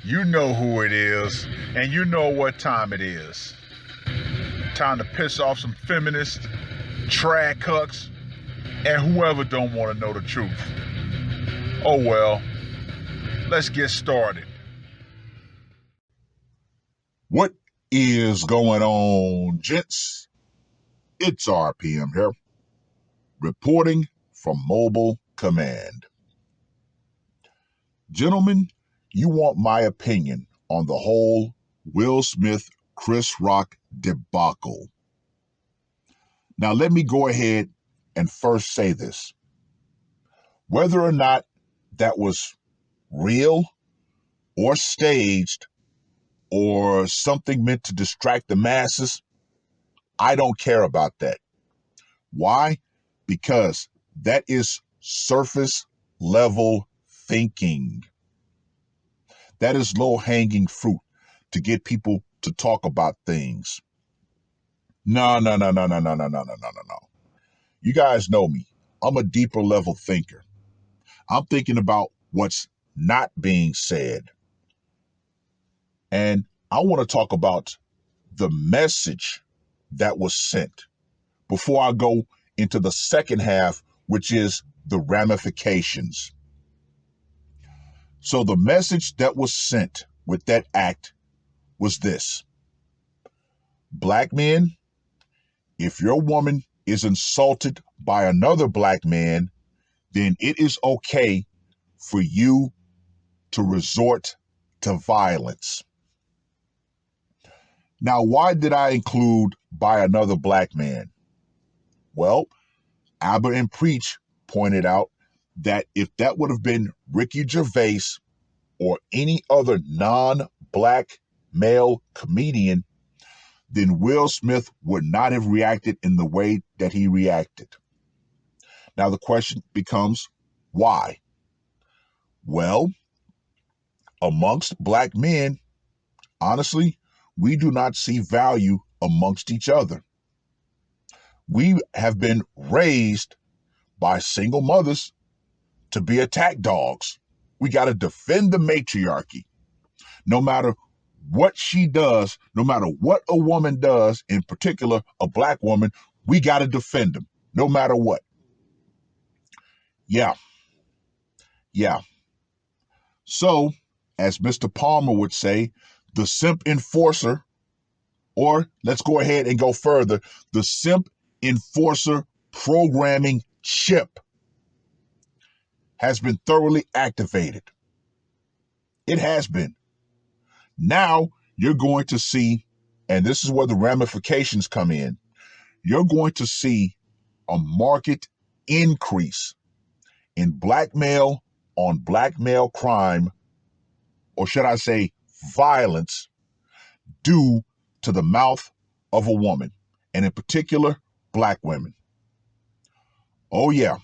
You know who it is, and you know what time it is. Time to piss off some feminists, trad cucks, and whoever don't want to know the truth. Oh well, let's get started. What is going on, gents? It's R.P.M. here, reporting from Mobile Command. Gentlemen, you want my opinion on the whole Will Smith, Chris Rock debacle. Now, let me go ahead and first say this. Whether or not that was real or staged or something meant to distract the masses, I don't care about that. Why? Because that is surface level thinking. That is low hanging fruit to get people to talk about things. No. You guys know me. I'm a deeper level thinker. I'm thinking about what's not being said. And I want to talk about the message that was sent before I go into the second half, which is the ramifications. So the message that was sent with that act was this: Black men, if your woman is insulted by another black man, then it is okay for you to resort to violence. Now, why did I include by another black man? Well, Aber and Preach pointed out that if that would have been Ricky Gervais or any other non-black male comedian, then Will Smith would not have reacted in the way that he reacted. Now the question becomes, why? Well, amongst black men, honestly, we do not see value amongst each other. We have been raised by single mothers to be attack dogs. We got to defend the matriarchy. No matter what she does, no matter what a woman does, in particular a black woman, we got to defend them, no matter what. Yeah. So, as Mr. Palmer would say, the simp enforcer, or let's go ahead and go further, the simp enforcer programming chip has been thoroughly activated. It has been. Now you're going to see, and this is where the ramifications come in, you're going to see a market increase in blackmail on blackmail crime, or should I say violence, due to the mouth of a woman, and in particular, black women. Oh yeah.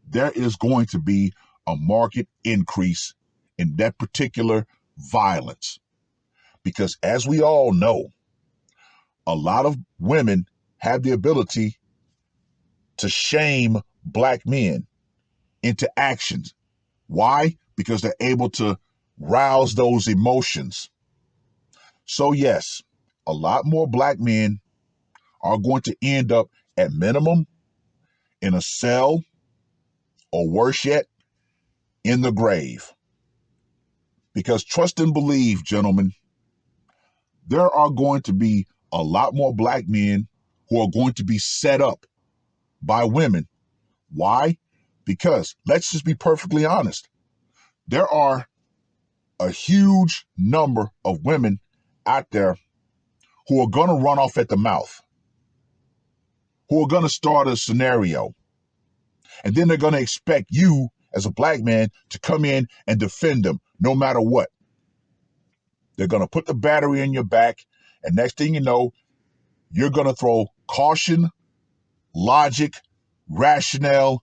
There is going to be a market increase in that particular violence. Because as we all know, a lot of women have the ability to shame black men into actions. Why? Because they're able to rouse those emotions. So yes, a lot more black men are going to end up at minimum in a cell, or worse yet, in the grave. Because trust and believe, gentlemen, there are going to be a lot more black men who are going to be set up by women. Why? Because let's just be perfectly honest. There are a huge number of women out there who are going to run off at the mouth, who are going to start a scenario. And then they're going to expect you as a black man to come in and defend them no matter what. They're going to put the battery in your back. And next thing you know, you're going to throw caution, logic, rationale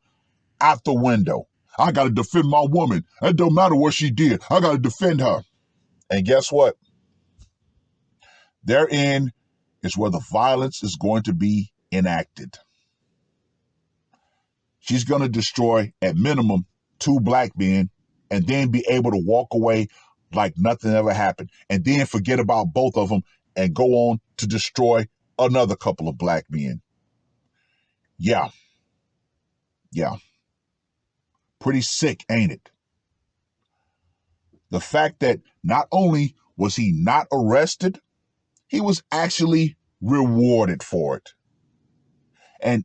out the window. I got to defend my woman. It don't matter what she did. I got to defend her. And guess what? Therein is where the violence is going to be enacted. she's going to destroy at minimum 2 black men and then be able to walk away like nothing ever happened and then forget about both of them and go on to destroy another couple of black men. Yeah. Pretty sick, ain't it? The fact that not only was he not arrested, he was actually rewarded for it. And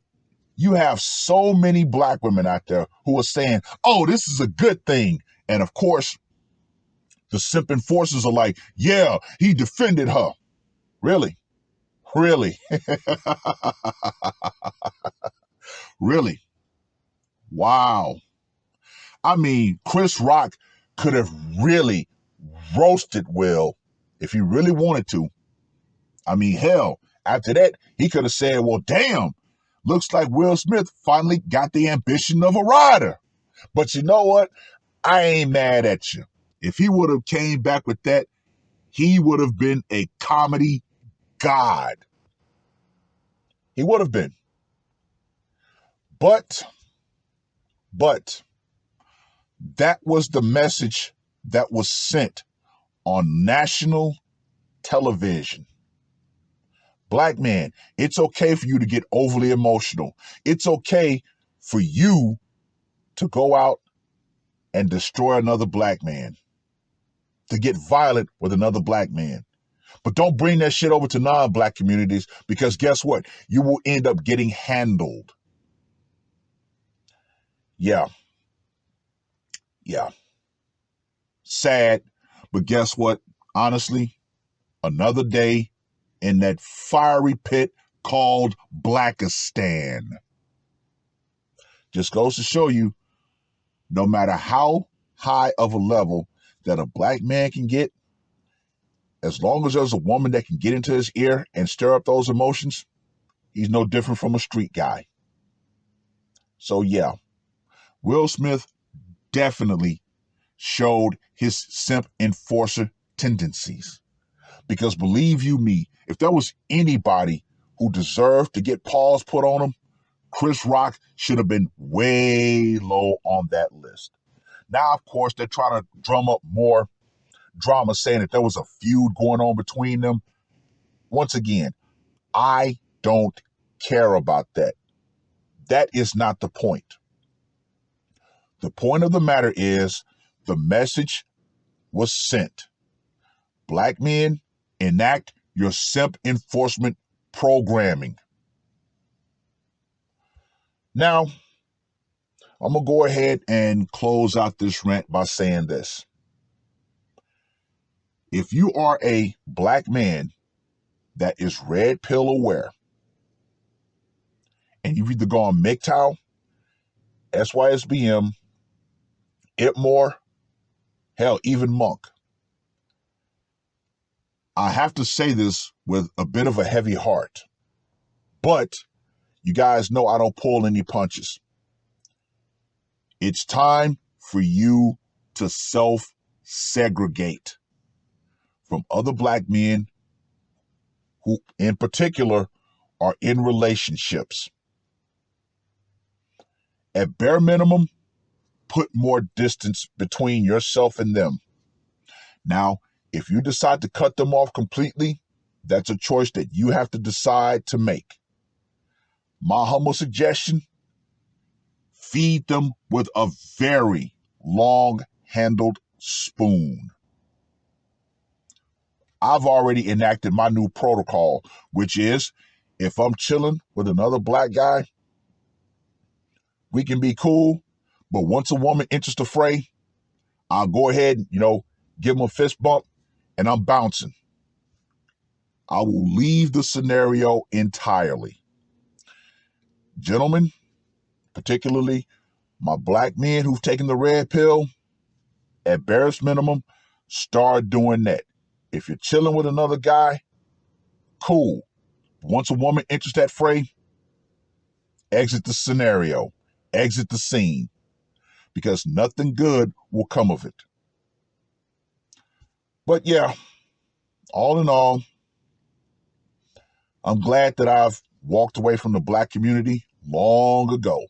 you have so many black women out there who are saying, oh, this is a good thing. And of course, the simp enforcers are like, yeah, he defended her. Really? Really? Really? Wow. I mean, Chris Rock could have really roasted Will if he really wanted to. I mean, hell, after that, he could have said, well, damn, looks like Will Smith finally got the ambition of a rider. But you know what? I ain't mad at you. If he would have came back with that, he would have been a comedy god. He would have been. But that was the message that was sent on national television. Black man, it's okay for you to get overly emotional. It's okay for you to go out and destroy another black man, to get violent with another black man. But don't bring that shit over to non-black communities because guess what? You will end up getting handled. Yeah. Sad, but guess what? Honestly, another day in that fiery pit called Blackistan. Just goes to show you, no matter how high of a level that a black man can get, as long as there's a woman that can get into his ear and stir up those emotions, he's no different from a street guy. So yeah, Will Smith definitely showed his simp enforcer tendencies. Because believe you me, if there was anybody who deserved to get paws put on him, Chris Rock should have been way low on that list. Now, of course, they're trying to drum up more drama, saying that there was a feud going on between them. Once again, I don't care about that. That is not the point. The point of the matter is the message was sent. Black men, enact your simp enforcement programming. Now, I'm going to go ahead and close out this rant by saying this. If you are a black man that is red pill aware, and you've either gone MGTOW, SYSBM, IPMOR, hell, even Monk, I have to say this with a bit of a heavy heart, but you guys know I don't pull any punches. It's time for you to self-segregate from other black men who, in particular, are in relationships. At bare minimum, put more distance between yourself and them. Now, if you decide to cut them off completely, that's a choice that you have to decide to make. My humble suggestion, feed them with a very long-handled spoon. I've already enacted my new protocol, which is if I'm chilling with another black guy, we can be cool, but once a woman enters the fray, I'll go ahead and, give him a fist bump and I'm bouncing. I will leave the scenario entirely. Gentlemen, particularly my black men who've taken the red pill, at barest minimum, start doing that. If you're chilling with another guy, cool. Once a woman enters that fray, exit the scenario, exit the scene, because nothing good will come of it. But yeah, all in all, I'm glad that I've walked away from the black community long ago.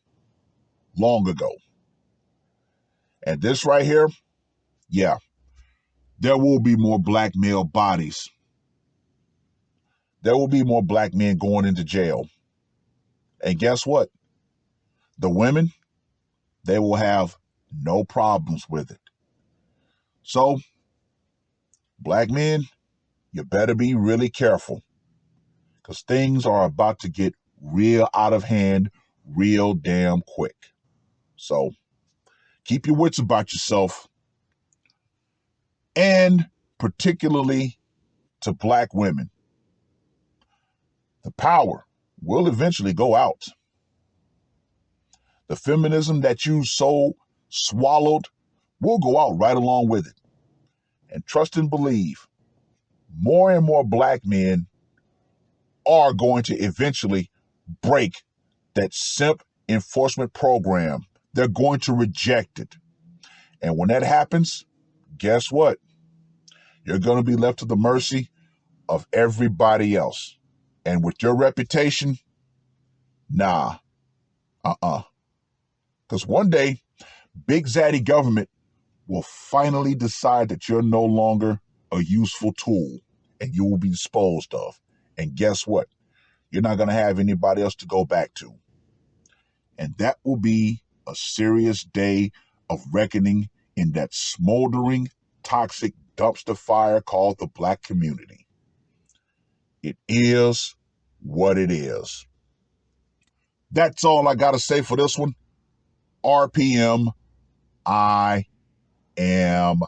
long ago. And this right here, yeah, there will be more black male bodies. There will be more black men going into jail. And guess what? The women, they will have no problems with it. So, black men, you better be really careful because things are about to get real out of hand real damn quick. So, keep your wits about yourself, and particularly to black women. The power will eventually go out. The feminism that you so swallowed will go out right along with it. And trust and believe, more and more black men are going to eventually break that simp enforcement program. They're going to reject it. And when that happens, guess what? You're going to be left to the mercy of everybody else. And with your reputation, nah, Because one day, Big Zaddy government will finally decide that you're no longer a useful tool and you will be disposed of. And guess what? You're not going to have anybody else to go back to. And that will be a serious day of reckoning in that smoldering, toxic dumpster fire called the black community. It is what it is. That's all I got to say for this one. R.P.M. I am